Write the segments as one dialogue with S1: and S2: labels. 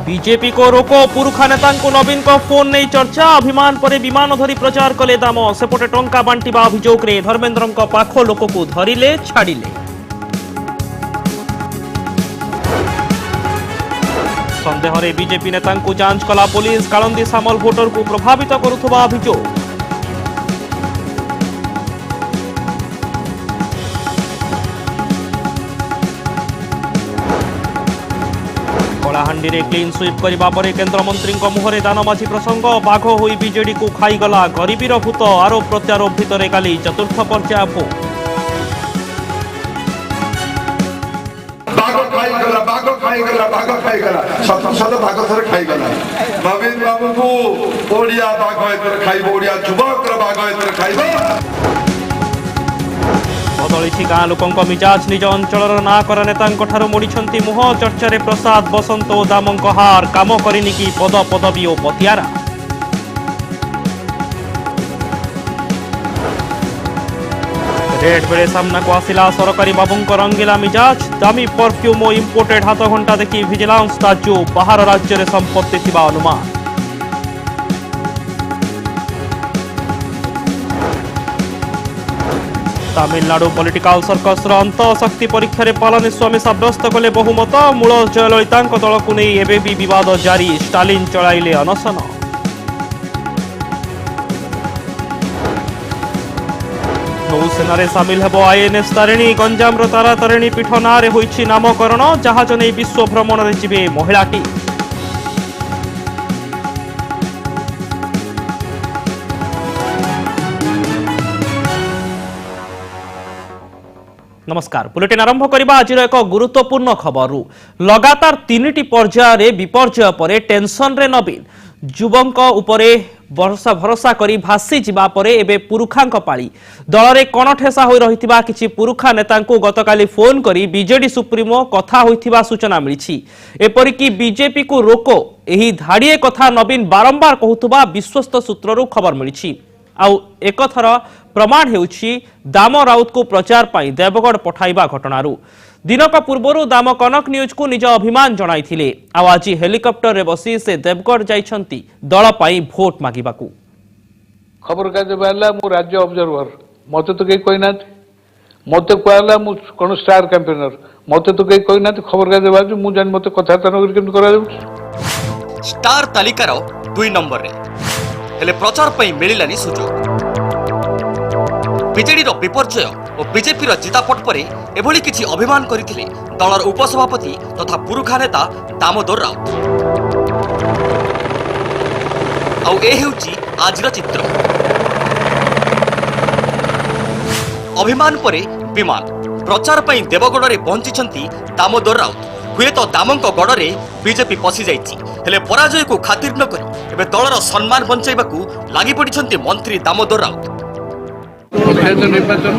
S1: BJP को रोको पुरुखा नेता नवीन को फोन नहीं चर्चा अभिमान पर विमान धरी प्रचार कले दाम सेपटे टंका बांटिबा अभियोग रे धर्मेन्द्र पाख लोक को धरिले छाड़िले संदेह रे बीजेपी नेता जांच कला पुलिस कालंदी सामल भोटर को प्रभावित करुवा अभियोग कलाहांडी रे क्लीन स्वीप करबा परे केंद्र मंत्री मुहरे दानमाझी प्रसंग बाघ होई बीजेडी को खाईगला गरीबीर भूत आरोप प्रत्यारोप भितर काली चतुर्थ पर्याय भोट
S2: नवीन बाबू को ओडिया बाघ खाइब ओडिया युवक बाघ खाइब
S1: बदली गाँ लोकों मिजाज निज अंचल नाकर नेता मोड़ी मुह चर्चा प्रसाद बसंत और दाम हार काम करनी कि पद पदवी और पतियारा रेड बेले सामना को आसिला सरकारी बाबू रंगीला मिजाज दामी परफ्यूम और इंपोर्टेड हाथ घंटा देखी विजिलेंस ताज्जुब बाहर राज्य में संपत्ति थिबा अनुमान तमिलनाडु पॉलिटिकल सर्कस अंत शक्ति परीक्षा रे पलानीस्वामी सब्यस्त कले बहुमत मूल जयललिता दल को नहीं एवं भी विवाद जारी स्टालिन चलाइले अनशन नौसेना रे सामिल हेबो आईएनएस तारिणी गंजाम रो तारा तारिणी पीठ ना रे होइछि नामकरण जहाज नहीं विश्व भ्रमण रे जिबे महिला टी नमस्कार बुलेटिन आरंभ करबा आज एक गुरुत्वपूर्ण खबर लगातार 3टी पर्याय विपर्यय पर टेंशन रे नवीन युवक उपरे भरोसा करी भासी जिबा परे एबे पुरुखांक पाली दल रे कणठेसा होई रहितिबा किछि पुरुखा नेतांको गतकाली फोन करी बीजेडी सुप्रीमो कथा होइतिबा सूचना मिलिछि एपरि कि बीजेपी को रोको एही धाड़िए कथा नवीन बारंबार कहउतबा विश्वस्त सूत्ररु खबर मिलिछि आउ एक थर प्रमाण हेउछि दाम राउत को प्रचार पाई देवगढ़ पठाइबा घटनारू दिनक पूर्वरु दाम कनक न्यूज को निज अभिमान जणाइथिले आउ आज हेलिकॉप्टर रे बसी से देवगढ़ जाइछंती दल पाई भोट मागिबाकू
S3: खबर कागज बाहरला मु राज्य ऑब्जर्वर मते तो कई कोइना मते कहला मु कोन स्टार कैंपेनर मते तो कई कोइना खबर कागज बाहर मु जान मते कथा तनगर केम करा जाउ
S4: स्टार तालिकार 2 नंबर रे हेले प्रचार पई मिलिलानी सुजोग बीजेडी रो विपर्यय और बीजेपी रो जितापट परे एभली किछि अभिमान करिथिले दलर उपसभापति तथा पुरुखा नेता दामोदर राउत आउ ए हेउची आजिर चित्र अभिमान परे विमान प्रचार पई देवगढ़ रे पहुंचिछंती दामोदर राउत हुए तो दामंक गड़े बीजेपी पशि जाइछि हेले पराजय को खातिर न करी एबे दलर सम्मान बंचाइबाकू लागि पड़िछंती मंत्री दामोदर राउत
S3: निर्वाचन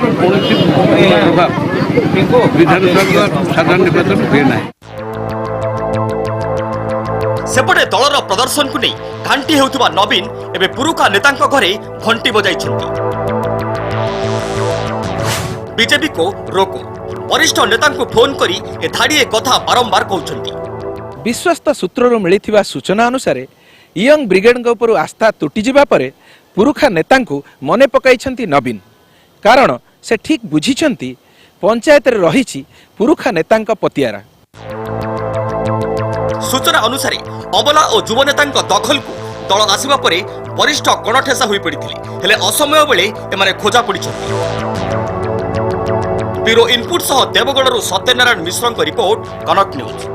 S3: विधानसभा साधारण निर्वाचन हुए ना
S4: सेपटे दलर प्रदर्शन को नहीं घांटी हेउथबा नवीन एबे पुरुखा नेतांक घरे घंटी बजाइछंती बीजेपी को रोको वरिष्ठ नेता को फोन करी ए धाड़िए कथा बारंबार कहउछंती
S5: विश्वस्त सूत्रରୁ मिलिथिबा सूचना अनुसार यंग ब्रिगेड ऊपर आस्था तुटी जिबा परे पुरुखा नेतांकु मने पकाइछंती नवीन कारण से ठीक बुझिछंती पंचायत रे रहिछि पुरुखा नेतांक पतियारा
S4: सूचना अनुसार अबला और युव नेतांक दखल को दल आसीबा परे वरिष्ठ गणठेसा होई पड़िथिले हेले असमय बेले एमाने खोजा पड़िछंती ब्यूरो इनपुट सह देवगढ़ सत्यनारायण मिश्र रिपोर्ट कनक न्यूज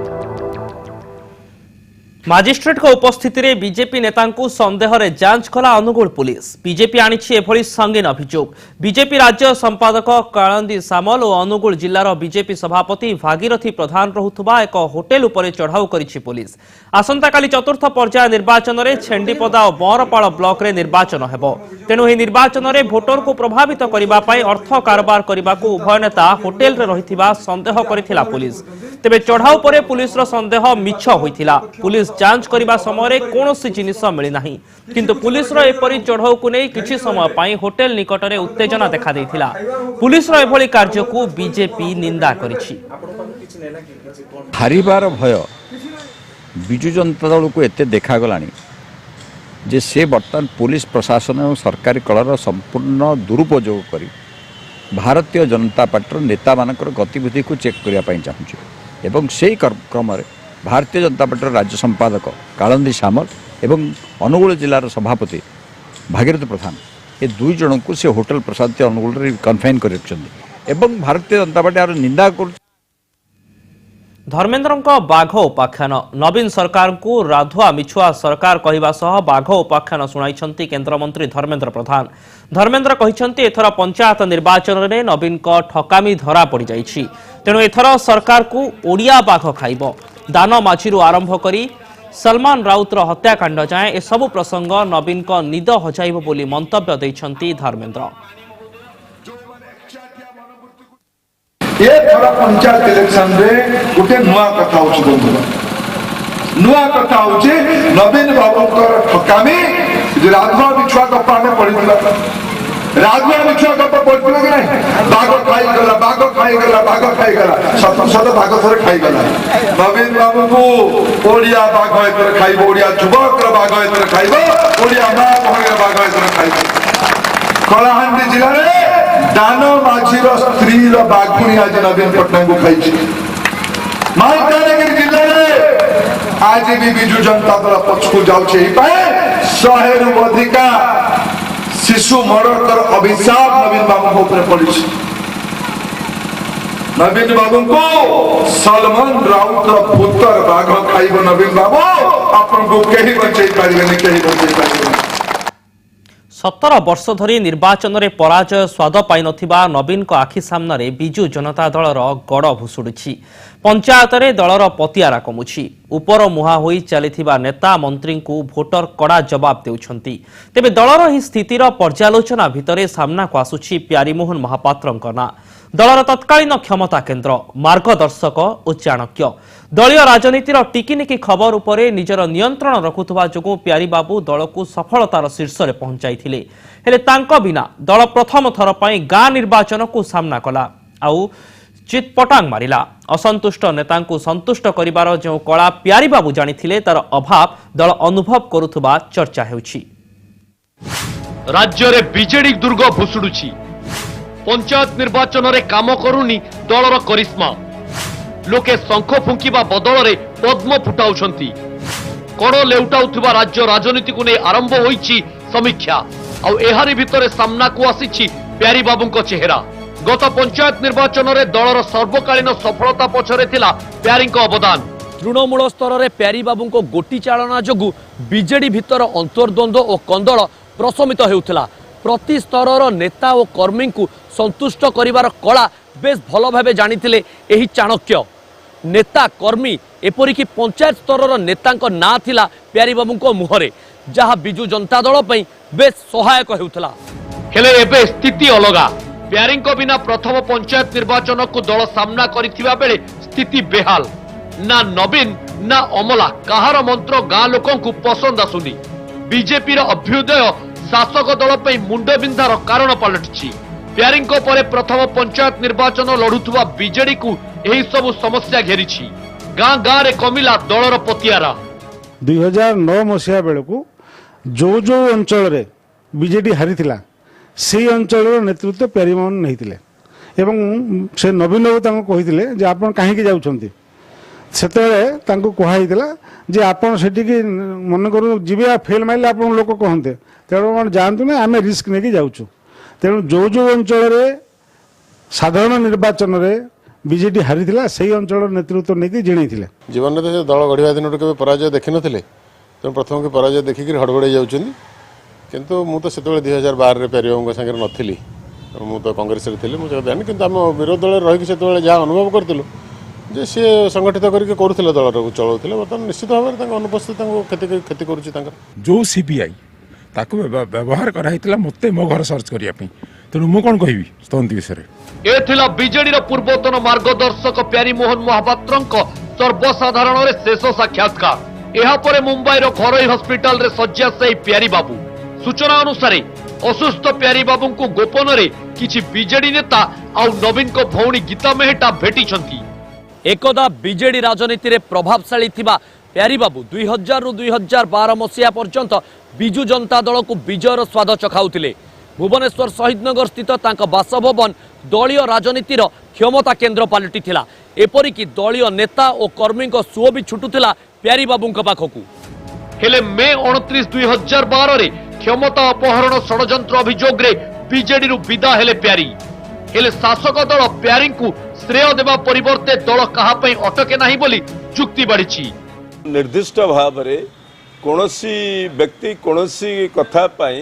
S1: मजिस्ट्रेट उपस्थित रे बीजेपी नेता संदेह रे जांच कला अनुगुल पुलिस बीजेपी आनिछि एभली संगीन अभियोग बीजेपी राज्य संपादक कालंदी सामल और अनुगुल जिल्लार बीजेपी सभापति भागीरथी प्रधान रहुथबा एक होटेल उपरे चढ़ाऊ करिछि पुलिस आसंता काली चतुर्थ पर्याय निर्वाचन रे छेंडीपदा और बरपाल ब्लॉक रे निर्वाचन हेबो तेणु एही निर्वाचन रे भोटर को प्रभावित करिबा पई अर्थ कारोबार करिबाकू उभय नेता होटेल रे रहिथिबा संदेह करिथिला पुलिस तेबे चढ़ाऊ परे पुलिस रो संदेह मिछ होइथिला पुलिस जांच करिबा समय कौनसी जिनिस मिली नाही किंतु पुलिस रो एपरी चढ़ाऊ को नहीं किछि समय पाई होटेल निकट रे उत्तेजना देखा देथिला पुलिस रो एभली कार्य को बीजेपी निंदा करिछि
S6: हारिबार भय विजु जनता दल को एत देखागला जे से बर्तमान पुलिस प्रशासन और सरकारी कलर संपूर्ण दुरुपयोग कर भारतीय जनता पार्टी नेता मानकर गतिविधि को चेक करने चाहूँगी एवं से क्रम भारतीय जनता पार्टी राज्य संपादक कालंदी सामल एवं अनुगुल जिलार सभापति भागीरथ प्रधान ये दुई जन को से होटल प्रसाद अनुगुल कन्फाइन कर एवं भारतीय जनता पार्टी आर निंदा कर
S1: धर्मेन्द्रଙ୍କ बाघ उपाख्यान नवीन सरकार को राधुआ मिछुआ सरकार कहवा सह बाघ उपाख्यान शुणाइछन्ति केन्द्रमंत्री धर्मेन्द्र प्रधान। धर्मेन्द्र कहिछन्ति एथर पंचायत निर्वाचन में नवीन को ठकामी धरा पड़ जाइछि तेणु एथर सरकार को ओडिया बाघ खाइब दान माझीरू आरंभ करी सलमान राउतर हत्याकांड जाए ए सबु प्रसंग नवीन को निद हजाइब बोली मंतव्य दैछन्ति धर्मेन्द्र।
S2: ये थोड़ा पंचायत इलेक्शन रे गोटे नुआ कथा होची बंधु नुआ कथा होची नवीन बाबूकर ठकामी जे राधुआ बिछुआ कपा में पड़िला राधुआ बिछुआ कपा पड़िला कि नहीं बाघ खाई गला सत सत बाघ थरे खाई गला नवीन बाबू को ओडिया बाघ एतर खाइबो ओडिया जुबक बाघ एतर खाइबो ओडिया मां भंगे बाघ एतर खाइबो कलाहांडी जिला रे दान माझी स्त्री बाघुणी आज नवीन पट्टनायक को खाई मालकानगिरी जिले में आज भी विजु जनता दल पछकू जाऊे 100 रु अधिका शिशु मर्डर अभिशाप नवीन बाबू ऊपर पड़ी नवीन बाबू को सलमान राउत पुत्र बाघ खाइब नवीन बाबू आपन को कहीं बचे पारे कहीं बचे पारे
S1: 17 वर्ष धरी निर्वाचन में पराजय स्वाद पाई नथिबा नवीन को आखि सामने बिजु जनता दलर गड़ भुशुड़ी पंचायत में दलर पतिआरा कमुछि उपर मुहा होई चलिथिबा नेता मंत्री को भोटर कड़ा जवाब देउछंती तेबे दलर ही स्थितिर पर्यालोचना भितरे सामना को आसुछि प्यारीमोहन महापात्रଙ୍କ ना दलर तत्कालीन क्षमता केन्द्र मार्गदर्शक और चाणक्य दलीय राजनीतिर टिकिनिकी खबर उपरे निजर नियंत्रण रखुवा जो प्यारी बाबू दल को सफलतार शीर्ष में पहुंचाई हेले तांको बिना दल प्रथम थर पर गाँ निर्वाचन को सामना कला आउ चितपटांग मारिला असंतुष्ट नेता संतुष्ट करिवार जो कला प्यारी बाबू जानिथिले तार अभाव दल अनुभव करुथुबा चर्चा हेउछि।
S7: राज्य में बीजेडी दुर्ग भुशुड़ुछि पंचायत निर्वाचन में काम करुनी दलर करिश्मा लोके शंख फुंकिबा बदल में पद्म फुटाउछंती कड़ लेउटाउथुबा राज्य राजनीति को नहीं आरंभ होईछि समीक्षा आउ एहारी भितरे सामना को आसीछि प्यारी बाबूंको चेहरा गत पंचायत निर्वाचन में दलर सर्वकालीन सफलता पछरे थिला प्यारींको अवदान तृणमूल स्तर में प्यारी बाबूंको गोटी चालना जोगु बीजेडी भितर अंतर्द्वंद्व और कंदल प्रशमित हेउथिला प्रति स्तर नेता और कर्मी को संतुष्ट करिवार कला बेस भल भाव जानिथिले एही चाणक्य नेता कर्मी एपरिकी पंचायत स्तर नेतांको ना थिला प्यारी बाबूंको मुहरे जहा बिजु जनता दल पई बेस सहायक हेउथिला हेले एबे स्थिति अलगा प्यारींको बिना प्रथम पंचायत निर्वाचन को दल सामना करिथिबा बेले स्थिति बेहाल ना नवीन ना अमला कहार मंत्र गाँ लोकों को पसंद आसुनी बीजेपी अभ्युदय शासक दल पे मुंडबिंधार कारण पलटिछि प्यारींको परे प्रथम पंचायत निर्वाचन लढुथुवा बीजेडी को एही सब समस्या घेरिछि गाँ गाँ रे कमिला दलर पतिआरा
S8: 2009 मसीहा बेलू जो जो अंचल रे बीजेडी हारिथिला से अंचल नेतृत्व प्यारीमोहन नहीं एवं से नवीन बाबू कही जे आपण कहीं जाउछंती सेतबेले कहुला जे आपण सेठी मन करू जीवे फेल मारे आप लोक कहते तेणु जातु ना आम रिस्क नहीं जाऊँ तेणु जो जो अंचल साधारण निर्वाचन में बीजेडी हारी से अंचल नेतृत्व नहीं जिणे
S9: जीवन में तो दल गढ़ा दिन के पराजय देखी नी तेणु प्रथम के पराजय देखिक हड़बड़े जाऊँगी किंतु मुझे से 2012 प्यारी बाबू सागर नी मुझे कांग्रेस थी मुझे जानी कि आम विरोध दल रही जहाँ अनुभव करूँ जे सी संगठित करके करुले दल को चलाऊे बर्तमान निश्चित भाव में अनुपस्थित क्षति कर
S10: जो सीबीआई ताको व्यवहार कराइतिला मते मो घर सर्च करिया पई तेणु मु कोन कहबी स्तंती विषय
S7: ए थिला बीजेडी रो पूर्वतन मार्गदर्शक प्यारीमोहन महापात्रଙ୍କ सर्वसाधारण रे शेष साक्षात्कार एहा परे मुंबई रो घरोई हॉस्पिटल रे सज्जा से प्यारी बाबू सूचना अनुसार असुस्थ प्यारी बाबू को गोपन रे किछि बीजेडी नेता आ नवीन को भौणी गीता मेहटा भेटी छंती एकदा बीजेडी राजनीति रे प्रभावशाली थिबा प्यारीबाबू 2000 रु 2012 मसीहा पर्यंत विजु जनता दल को विजयर स्वाद चखाउथिले। भुवनेश्वर शहीदनगर स्थित तांका बासभवन दलीय राजनीतिर क्षमता केन्द्र पलटिथिला। एपरिकी दलीय नेता और कर्मी सुओ भी छुटुथिला प्यारीबाबू पाखकू। हेले मे 29 2012 रे क्षमता अपहरण षडयंत्र अभियोग रे बीजेडी रु विदा हेले प्यारी। हेले शासक दल प्यारी को श्रेय देवा परिवर्ते दल कहा पई अटके नाही बोली चुक्ति बाड़ीछि।
S11: निर्दिष्ट भाव रे कोनोसी व्यक्ति कोनोसी कथा पई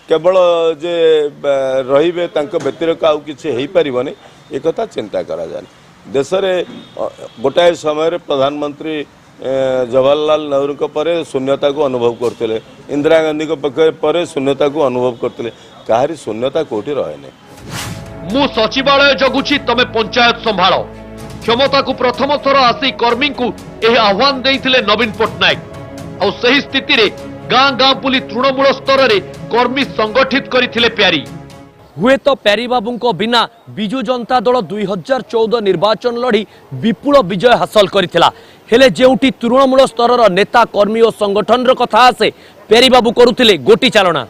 S11: केवल जे रहिबे तांको व्यतिरेक आउ किछि हेई परिबनी एक कथा चिंता करा जाय। देश रे गोटाए समय रे प्रधानमंत्री जवाहरलाल नेहरू को परे शून्यता को अनुभव करते, इंदिरा गांधी को परे शून्यता को अनुभव करते, कहारी शून्यता कोठी रहे नहीं।
S7: मु सचिवालय जगुछि तमे पंचायत संभाळ। क्षमता को प्रथम थर आसी कर्मी को यह आह्वान देइथिले नवीन पट्टनायक। और सही स्थिति रे गाँ गाँ बुली तृणमूल स्तर रे कर्मी संगठित करथिले प्यारी। हुए तो प्यारी बाबू को बिना विजु जनता दल 2014 निर्वाचन लड़ी विपुल विजय हासिल करथिला। हेले जेउटी तृणमूल स्तर नेता कर्मी और संगठन कथा आसे प्यारी बाबू करुथिले गोटी चालना।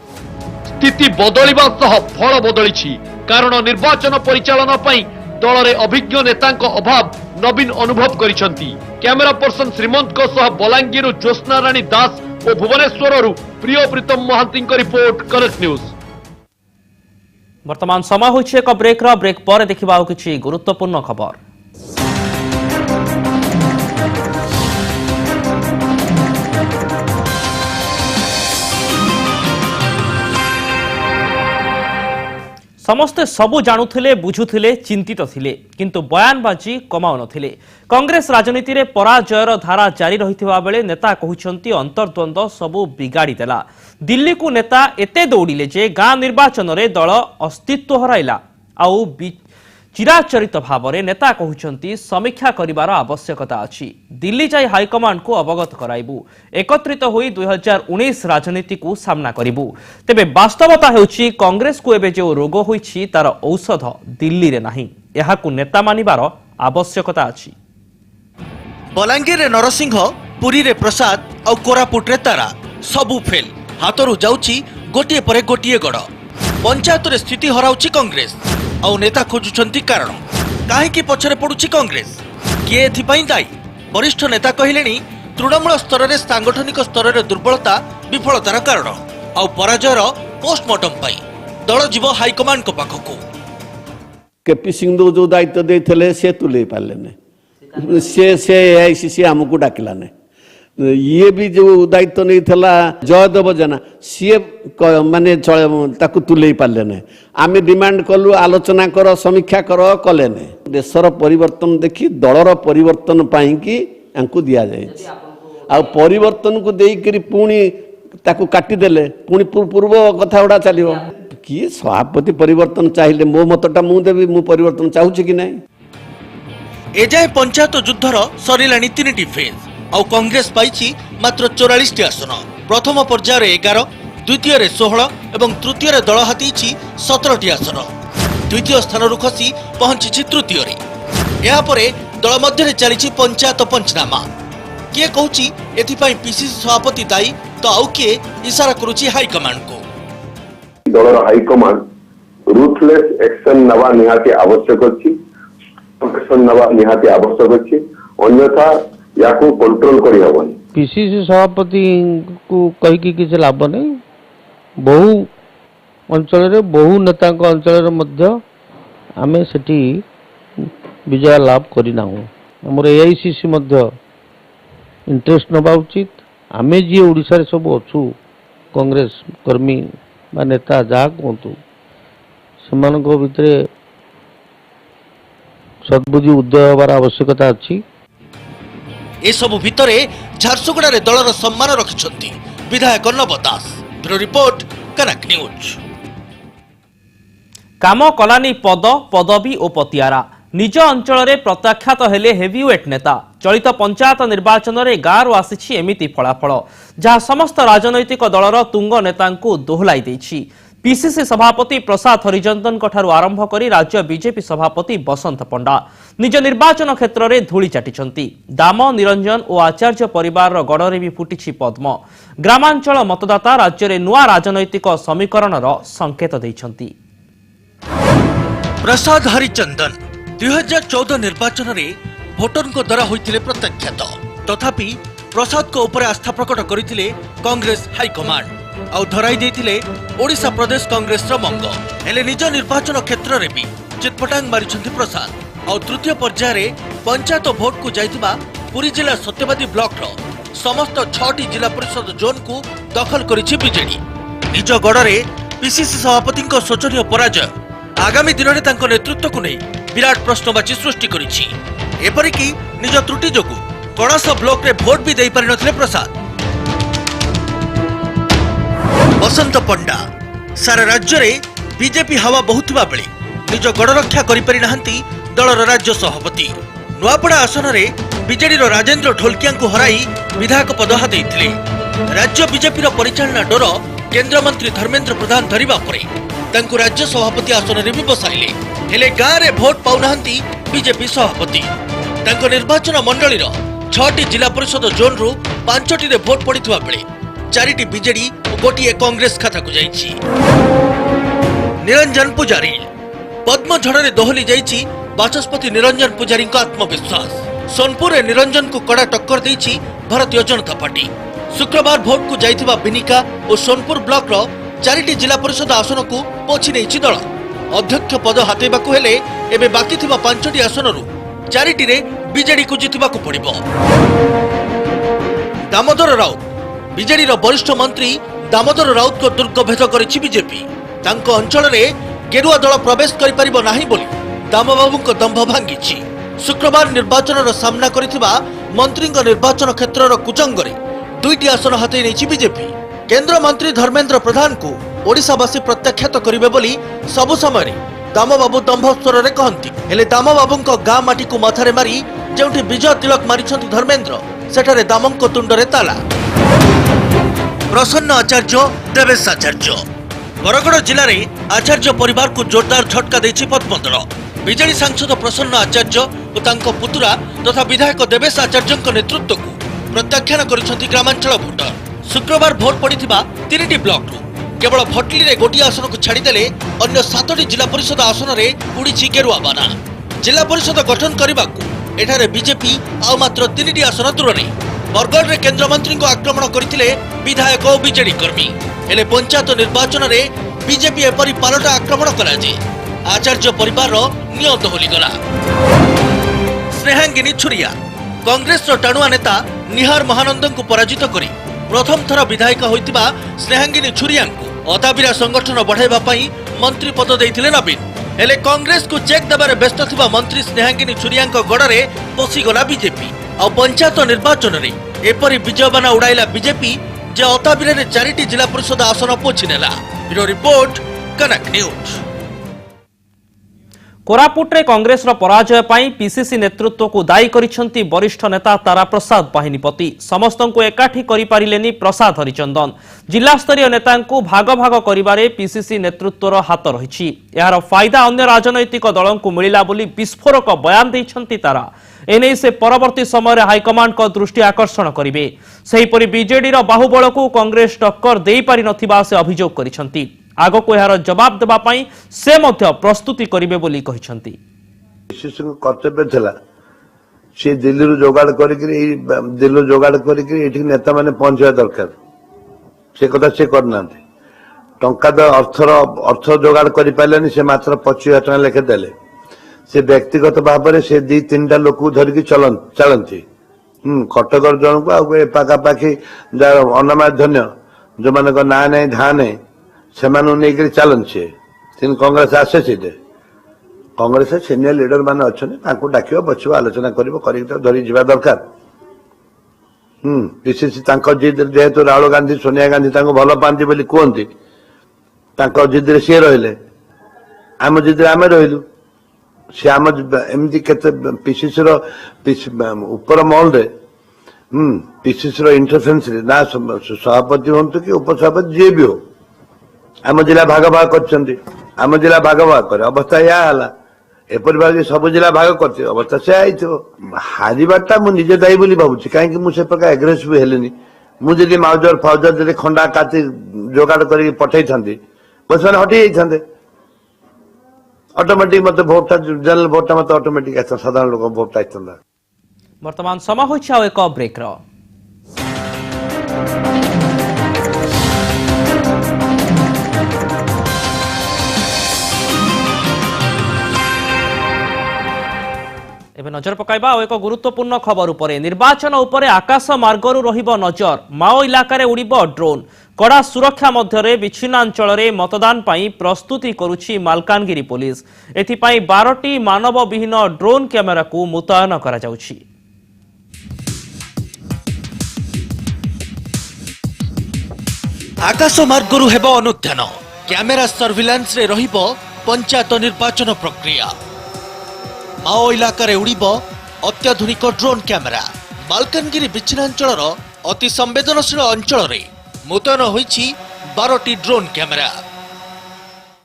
S7: स्थिति बदलिबा सह फल बदलिछि। कारण निर्वाचन परिचालन पई दल रे अभिज्ञ नेतांक अभाव नवीन अनुभव करिसंती। कैमरा पर्सन श्रीमंत को सह बलांगीर ज्योत्स्ना रानी दास और भुवनेश्वर प्रिय प्रीतम महांती रिपोर्ट कनेक्ट न्यूज।
S1: वर्तमान समय होइछे एक ब्रेक पर देखिबा आउ किछि गुरुत्वपूर्ण खबर। समस्ते सबु जानुथिले बुझुथिले चिंतित थिले किंतु बयानबाजी कमाउ नथिले। कांग्रेस राजनीति रे पराजयर धारा जारी रहिथिबा बेले नेता कहउछंती अंतर्द्वंद सबु बिगाड़ी देला। दिल्ली को नेता एते दौड़िले जे गां निर्वाचन रे दल अस्तित्व हराइला। आउ चिराचरित भाव में नेता कहउछंती समीक्षा करिवार आवश्यकता अछि। दिल्ली जाई हाईकमांड को अवगत कराइबु, एकत्रित होई 2019 राजनीति को सामना करिबु। तेबे वास्तवता हेउछि कांग्रेस को एबे जो रोग होइछि तार औषध दिल्ली रे नाही। एहाकु नेता मानिबार आवश्यकता अछि।
S12: बलांगीर रे नरसिंह, पुरी रे प्रसाद और कोरापुट रे तारा सबु फेल। हाथरू जाउछि गोटिए परे गोटिए गड़। पंचायत रे स्थिति हराउछि कांग्रेस और नेता खोजुछंती कारण। काहेकि पछरे पडुछि कांग्रेस, किए एथिपई दायी? वरिष्ठ नेता कहिलेनी तृणमूल स्तर रे सांगठनिक स्तर रे दुर्बलता विफलतार कारण और पराजयर पोस्टमार्टम पई दल जीव हाईकमांड को पाखकू।
S13: केपी सिंह जो दायित्व देते से तुले पारे से एआईसीसी आमको डाकिला ने। ये भी जो दायित्व नहीं था जयदेव जेना सी माने ताकू तुले पारे ने। आम डिमांड कलु आलोचना कर समीक्षा कर कले ने। देशर परिवर्तन देखी दलर परिवर्तन पाई कि दिया जाए आ परिवर्तन को देकर पुणी ताकू काटिदेले पुणी पूर्व कथा गुड़ा चलो किए सभापति परिवर्तन चाहिए मो मतटा मु देवी मु परिवर्तन चाहूँ कि नहीं।
S12: एजाए पंचायत युद्धर सरिलानी 3टी फेज और कांग्रेस पाइछि मात्र 44टी आसन। प्रथम पर्यायर 11, द्वितीय 16 और तृतीय दल हाथी 17टी आसन। द्वितीय स्थान खसी पहुंची तृतीय। यापर दल मध्य चली पंचायत पंचनामा। किए कहूँ एथिपाई पीसीसी सभापति दायी तो आउ किए इशारा करुछि हाईकमांड को।
S14: दलर हाईकमांड रूथलेस एक्शन नवा निहाती आवश्यक अछि। एक्शन नवा निहाती आवश्यक अछि, अन्यथा याकू कंट्रोल करि हबनी।
S3: पीसीसी सभापति को कहि कि किछ लाभ नै। बहु अंचल रे बहु नेता अंचल रे मध्य आमे सेठी विजय लाभ करिना हो। हमर एआईसीसी मध्य इंटरेस्ट नबा उचित। आमे जी ओडिसा रे सब अछु कांग्रेस कर्मी बा नेता जा कहतु सेमानक भितरे सद्बुद्धि उदय होबार आवश्यकता अछि।
S12: ए सब भितरे झारसुगुड़ा रे दलर सम्मान रखिछंती विधायक Naba Das. Bureau report connect news.
S1: काम कलानी पद पदवी और पतियारा निज अंचल रे प्रत्याख्यात हेले हेवीवेट नेता। चलित पंचायत निर्वाचन रे गाँव आसी एमिति फलाफल जहाँ समस्त राजनैतिक दलर तुंग नेता दोहलाई देछि। ପିସିସି ସଭାପତି ପ୍ରସାଦ ହରିଚନ୍ଦନଙ୍କ ଠାରୁ ଆରମ୍ଭ କରି ରାଜ୍ୟ ବିଜେପି ସଭାପତି ବସନ୍ତ ପଣ୍ଡା ନିଜ ନିର୍ବାଚନ କ୍ଷେତ୍ରରେ ଧୂଳି ଚାଟିଛନ୍ତି। ଦାମ ନିରଞ୍ଜନ ଓ ଆଚାର୍ଯ୍ୟ ପରିବାରର ଗଡ଼ରେ ବି ଫୁଟିଛି ପଦ୍ମ। ଗ୍ରାମାଞ୍ଚଳ ମତଦାତା ରାଜ୍ୟରେ ନୂଆ ରାଜନୈତିକ ସମୀକରଣର ସଂକେତ ଦେଇଛନ୍ତି।
S12: प्रसाद हरिचंदन 2014 निर्वाचन में भोटर द्वारा होते प्रत्याख्यात तथापि प्रसाद को ऊपर आस्था प्रकट करते कांग्रेस हाईकमांड आउ धराई देते ओडिशा प्रदेश कांग्रेस मंग हेले निज निर्वाचन क्षेत्र में भी चितपटांग मारी प्रसाद आउ तृतीय पर्यायर पंचायत भोट को जाइतिबा पुरी जिला सत्यवादी ब्लॉक समस्त 6टी जिला परिषद जोन को दखल करिछि बीजेडी। निज गड़े पीसीसी सभापति शोचनीय पराजय आगामी दिन में नेतृत्व को नहीं विराट प्रश्नवाची सृष्टि करिछि। एपरिकी निज त्रुटि जोगु कणास ब्लॉक रे भोट भी दे पारि नथिले प्रसाद। बसंत पंडा सारा राज्य रे बीजेपी हवा बहुतबा बेले निज गड़ रक्षा करि पारि नाहंती दलर राज्य सभापति। नुआपड़ा आसन रे बीजेडी रो राजेंद्र ढोलकिया को हराई विधायक पद हातेइथिले। राज्य बीजेपी रो परिचालना डोर केंद्र मंत्री धर्मेंद्र प्रधान धरिबा परे तांको राज्य सभापति आसन रे भी बसाइले। हेले गाँ रे भोट पाउनाहंती बीजेपी सभापति। तांको निर्वाचन मंडली 6टी जिला परिषद जोन रु 5टी रे भोट पड़िथुवा बेले 4टी बीजेडी और गोटिए कांग्रेस खाता को जाइछि। निरंजन पुजारी पद्म झड़े दोहली जाइछि बाचस्पति निरंजन पुजारी आत्मविश्वास। सोनपुर रे निरंजन को कड़ा टक्कर देइछि भारतीय जनता पार्टी। शुक्रवार भोट को जाइथिबा बिनिका और सोनपुर ब्लॉक रो 4टी जिला परिषद आसन को पोछि नेछि दल। अध्यक्ष पद हातेबाकू हेले एबे बाकी थिबा 5टी आसन रु 4टी रे बीजेडी को जितिबाकू पड़िबो। दामोदर राउत बीजेडी रो वरिष्ठ मंत्री दामोदर राउत को दुर्ग भेद करिछि बीजेपी। तांको अंचल रे गेरुआ दल प्रवेश करि परिबो नाही बोली दामबाबू को दंभ भांगिछि। शुक्रवार निर्वाचन रो सामना करिथिबा मंत्री निर्वाचन क्षेत्र रो कुचंगरे 2टी आसन हाते नेछि बीजेपी। केंद्र मंत्री धर्मेंद्र प्रधान को ओडिशावासी प्रत्याख्यात करिवे बोली सबु समय दामबाबू दंभ स्वर रे कहंती। हेले दामबाबू गाँ माटी को माथारे मारी जेउठी विजय तिलक मारिछंती धर्मेंद्र सेठारे दामंको तुंडरे ताला। प्रसन्न आचार्य देवेश आचार्य बरगड़ जिले में आचार्य परिवार को जोरदार झटका देछि पद्मदल। बीजेडी सांसद प्रसन्न आचार्य और तांको पुतुरा तथा विधायक देवेश आचार्य नेतृत्व को प्रत्याख्यान करिछंती ग्रामांचल भोटर। शुक्रवार भोट पड़िथिबा 3टी ब्लॉक रु केवल भटली रे गोटी आसन को छाड़ीदेले अन्य 7टी जिला परिषद आसन रे उड़ीछि गेरुआ बाना। जिला परिषद गठन करबाकू एठारे बीजेपी आ मात्र 3टी आसन दूर रे बरगढ़ रे केंद्र मंत्री को आक्रमण करथिले विधायक और बीजेडी कर्मी। हेले पंचायत निर्वाचन रे बीजेपी एपरी पालटा आक्रमण कला जे आचार्य परिवार रो नियत होली गला। स्नेहांगिनी छुरिया कांग्रेस रो टाणुआ नेता निहार महानंदन को पराजित करी प्रथम थर विधायक होइतिबा स्नेहांगिनी छुरिया को अदाबिरा संगठन बढ़ाइबा पई मंत्री पद देइथिले नवीन। हेले कांग्रेस को चेक दबारे व्यस्त थिबा मंत्री स्नेहांगिनी छुरिया गड़े पशिगला बीजेपी। आ पंचायत निर्वाचन रे एपरी विजयबाना उड़ाइला बीजेपी जे अताबिरा रे 4टी जिला परिषद आसन पोछि नेला। ब्यूरो रिपोर्ट कनक न्यूज।
S1: कोरापुट रे कांग्रेस रो पराजय पाई पीसीसी नेतृत्व को दायी करिसंती वरिष्ठ नेता तारा प्रसाद बाहिनीपति। समस्त को एकाठी करि पारिलेनी प्रसाद हरिचंदन। जिला स्तरीय नेता को भाग भाग करिबारे पीसीसी नेतृत्वर हाथ रहिछि। यार फायदा अन्य राजनैतिक दलों को मिलिला बोली विस्फोरक बयान दैछंती तारा। एने से परवर्ती समय हाईकमांड को दृष्टि आकर्षण करिवे। सेहीपरि बीजेडी रो बाहुबल को कांग्रेस टक्कर देई पारि नथिबा से अभियोग करिसंती। आगो को यार जवाब देबा पई से मध्य प्रस्तुति करिवे बोली कहिसंती।
S15: शिशु कर्तव्य थिला से दिल्ली रो जोगाड़ करिकरी दिल्ली रो जोगाड़ करिकरी एठी नेता माने पहुंचवा दरकार से कथा से करनांते टंका द अर्थ जोगाड़ करि पालेनी से मात्र 25,000 टका लेखे देले। से व्यक्तिगत भाव में से 2-3टा लोक धरिकी चलती कटकर जन को आ पाखापाखि अनामाधन्य जो मान ना नहीं धा नहीं से नहीं चलती कांग्रेस आसे सीधे कांग्रेस सीनियर लीडर मैंने अच्छा डाक बच आलोचना धरी जा दरकार। पीसीसी जिद जेहेतु राहुल गांधी सोनिया गांधी भल पाती बोली कहती जिद्रे सी रही आम जिद्रे आम रही से आम एमती केते पीसीसी ऊपर महल रे पीसीसी इंटरफेरेंस ना सभापति हूँ कि उपसभापति जी भी हो आम जिला भाग भाग कर आम जिला भाग भाग करे अवस्था या हला एपरि भाग सब जिला भाग कर अवस्था से आई हारिबाटा मु निजे दायी बोली भावुची कहीं मुझे प्रकार एग्रेसिव हेलेनी मुझे माउजर फाउजर जब खंडा काती जोगाड़ कर पठे था बस मैंने हटि जाते ऑटोमेटिक मत भोटा जनरल भोटा मत ऑटोमेटिक आसा साधारण लोक भोटा आइतंदा
S1: वर्तमान समय होछि आउ एक ब्रेक रो एबे नजर पकाइबा और एक गुरुत्वपूर्ण खबर उपरे निर्वाचन उपरे आकाश मार्गरु रहिबो नजर माओ इलाका रे उड़िबो ड्रोन कड़ा सुरक्षा मध्यरे विच्छिन्नांचल रे मतदान पई प्रस्तुति करुछि मालकानगिरी पुलिस एथि पई 12टी मानव विहीन ड्रोन कैमेरा को मुतयन करा जाउछि।
S12: आकाश मार्गरु हेबो अनुध्यान कैमेरा सर्विलांस रे रहिबो पंचायत निर्वाचन प्रक्रिया माओ इलाका रे उड़िबो अत्याधुनिक ड्रोन कैमेरा मालकानगिरी विच्छिन्नांचल अति संवेदनशील अंचल रे मुतयन होईछि 12टी ड्रोन कैमेरा।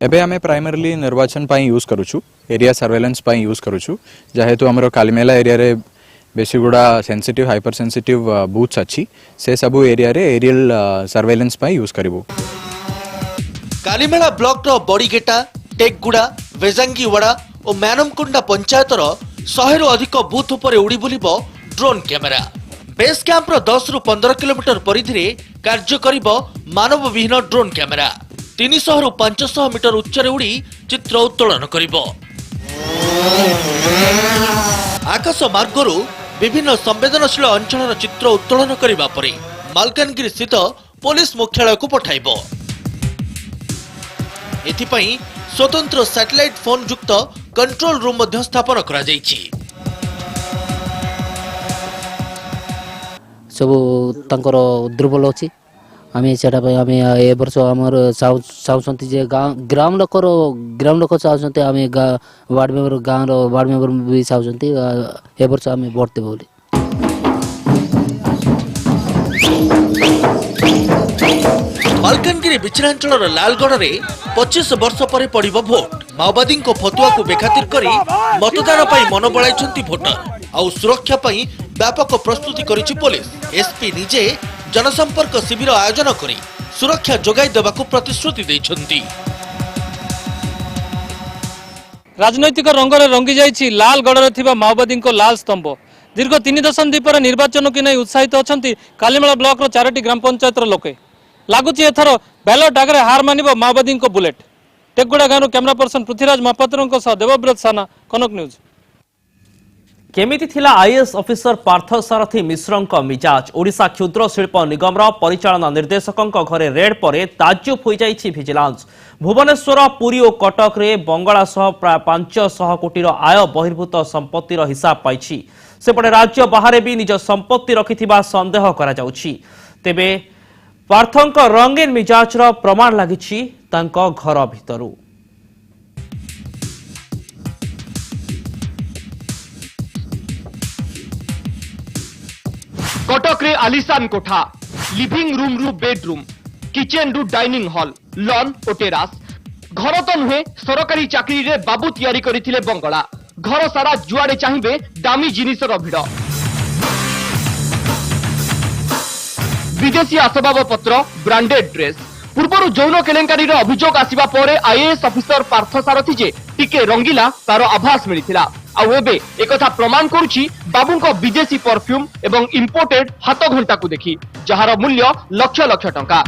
S16: एबे आमे प्राइमरीली निर्वाचन पाई यूज करूछु एरिया सर्वेलेंस पाई यूज करूछु जेहेतु हमरो कालीमेला एरिया रे बेसी गुडा सेंसिटिव हाइपर सेंसिटिव बूथ्स अछि से सबु एरिया रे एरियल सर्वेलेंस पाई यूज करिवो।
S12: कालीमेला ब्लॉक रो बड़ीगेटा टेकगुडा वेजांगीवाड़ा और मैनमकुंडा पंचायतर 100 रु अधिक बूथ उपरे उड़ी बुलिबो ड्रोन कैमेरा बेस कैंप रो 10 रु 15 किलोमीटर परिधि रे कार्य करिबो मानव विहीन ड्रोन कैमेरा 300 रु 500 मीटर उच्चरे उड़ी चित्र उत्तोलन करिबो। आकाश मार्गरु विभिन्न संवेदनशील अंचलर चित्र उत्तोलन करिबा परे मालकानगिरी स्थित पुलिस मुख्यालय को पठाइबो। एथिपई स्वतंत्र सैटेलाइट फोन युक्त कंट्रोल रूम मध्य स्थापन करा जायछि।
S17: सब तांकर दुर्बल अछि आमे सेटा पे आमे ए वर्ष हमर चाहछंती जे ग्राम लोक चाहछंती आमे वार्ड मेंबर भी चाहछंती ए वर्ष आमे वोट देबो बोली।
S12: मालकानगिरी विच्छिन्नांचल लालगढ़ रे 25 वर्ष पर पड़िबो भोट माओवादी को फतुआ को बेखातिर करी मतदान पाई मन बळाइछंती भोटर आउ सुरक्षा पाई व्यापक प्रस्तुति करिछि पुलिस। एसपी निजे जनसंपर्क शिविर आयोजन करी सुरक्षा जोगाई देबाकू प्रतिश्रुति दैछंती।
S18: राजनैतिक रंगरे रंगी जाइछि लालगढ़ रे थिबा माओवादी को लाल स्तंभ दीर्घ 3 दशंधि पर निर्वाचन की नहीं उत्साहित अछंती कालीमेला ब्लॉक रो 4टी ग्राम पंचायत लोके लागुची एथर बैलट आगे हार मानिबो माओवादी को बुलेट। टेकगुड़ा गाँव कैमरा पर्सन पृथ्वीराज महापात्र सह देवव्रत साना कनक न्यूज।
S1: केमिति थिला आईएएस ऑफिसर पार्थ सारथी मिश्रଙ୍କ मिजाज ओडिशा क्षुद्र शिल्प निगम परिचालना निर्देशकଙ୍କ घरे रेड परे ताज्जुब हो जाइछि विजिलेंस। भुवनेश्वर पुरी और कटक रे बंगला सह प्राय 500 कोटी आय बहिर्भूत संपत्तिर हिसाब पाइछि। सेपटे राज्य बाहर भी निज संपत्ति रखिथिबा संदेह करा जाउछि। तेबे पार्थଙ୍କ रंगीन मिजाजर प्रमाण लागिछि तांको घर भितरु।
S7: कटक रे आलिशान कोठा लिविंग रूम रु बेडरूम किचन रु डाइनिंग हॉल लॉन और टेरास घर तो नुहे सरकारी चाकरी रे बाबू तैयारी करथिले बंगला घर सारा जुआड़े चाहिए दामी जिनिसर भिड़ विदेशी आसबाब पत्र ब्रांडेड ड्रेस पूर्वर जौन केलेंकारी अभियोग आसिबा परे आईएएस ऑफिसर पार्थ सारथी जे टिके रंगीला तार आभास मिलिथिला आउ एबे एकथा प्रमाण करुछि बाबूंको विदेशी परफ्यूम एवं इंपोर्टेड हाथ घंटा को देखि जहार मूल्य लक्ष लक्ष टंका।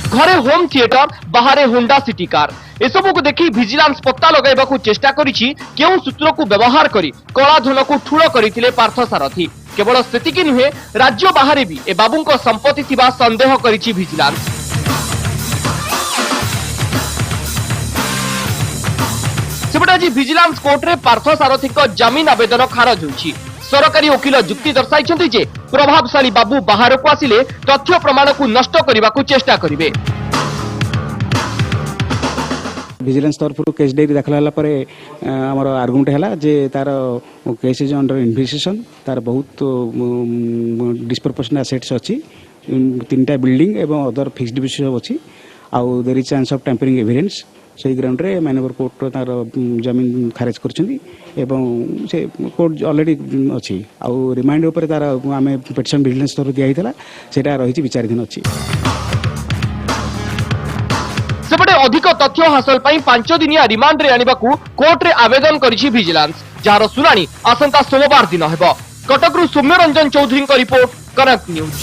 S7: घरे होम थिएटर बाहर होंडा सिटी कार एसबू को देखि विजिलेंस पत्ता लगाइबा चेष्टा करिछि केउ सूत्र को व्यवहार करी कला धन को ठूल करथिले पार्थ सारथी। केवल सेतिकी नुहे राज्य बाहर भी ए बाबूंको संपत्ति थिबा संदेह करिछि विजिलेंस। सेपटे आज विजिलेंस कोर्ट रे पार्थ सारथी जमीन आवेदन खारज होइछि। सरकारी वकील युक्ति दर्शाइछन्ति जे प्रभावशाली बाबू बाहर को आसिले तथ्य प्रमाण को नष्ट करने को चेष्टा करिवे।
S19: विजिलेंस तरफ केस डायरी दाखल होला परे हमर आर्गुमेंट हैला जे तार केस इज अंडर इन्वेस्टिगेशन तार बहुत डिस्प्रोपोर्शनल एसेट्स अछि ତିନିଟା ବିଲ୍ଡିଂ ଏବଂ ଅଦର ଫିକ୍ସଡ ଡିପୋଜିଟ୍ ସବୁ ଅଛି ଆଉ there is chance of tampering evidence ସେଇ ଗ୍ରାଉଣ୍ଡରେ ମାନ୍ୟବର କୋର୍ଟ ତାର ଜମିନ ଖାରେଜ କରିଛନ୍ତି ଏବଂ ସେ କୋର୍ଟ ଅଲରେଡ଼ି ଅଛି ଆଉ ରିମାଇଣ୍ଡ ଉପରେ ତାର ଆମେ ପିଟିସନ ଭିଜିଲାନ୍ସ ତରଫରୁ ଦିଆହେଇଥିଲା ସେଇଟା ରହିଛି ବିଚାରାଧୀନ ଅଛି।
S7: ସେପଟେ ଅଧିକ ତଥ୍ୟ ହାସଲ ପାଇଁ 5 ଦିନିଆ ରିମାଣ୍ଡରେ ଆଣିବାକୁ କୋର୍ଟରେ ଆବେଦନ କରିଛି ଭିଜିଲାନ୍ସ, ଯାହାର ଶୁଣାଣି ଆସନ୍ତା ସୋମବାର ଦିନ ହେବ। କଟକରୁ ସୌମ୍ୟ ରଞ୍ଜନ ଚୌଧୁରୀଙ୍କ ରିପୋର୍ଟ, କନକ ନ୍ୟୁଜ।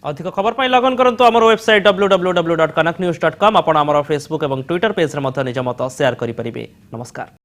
S1: अधिक खबर पर लगन करंतु आमर वेबसाइट www.kanaknews.com। आपण आमर फेसबुक और ट्विटर पेज रे निज मत शेयर करि परिबे। नमस्कार।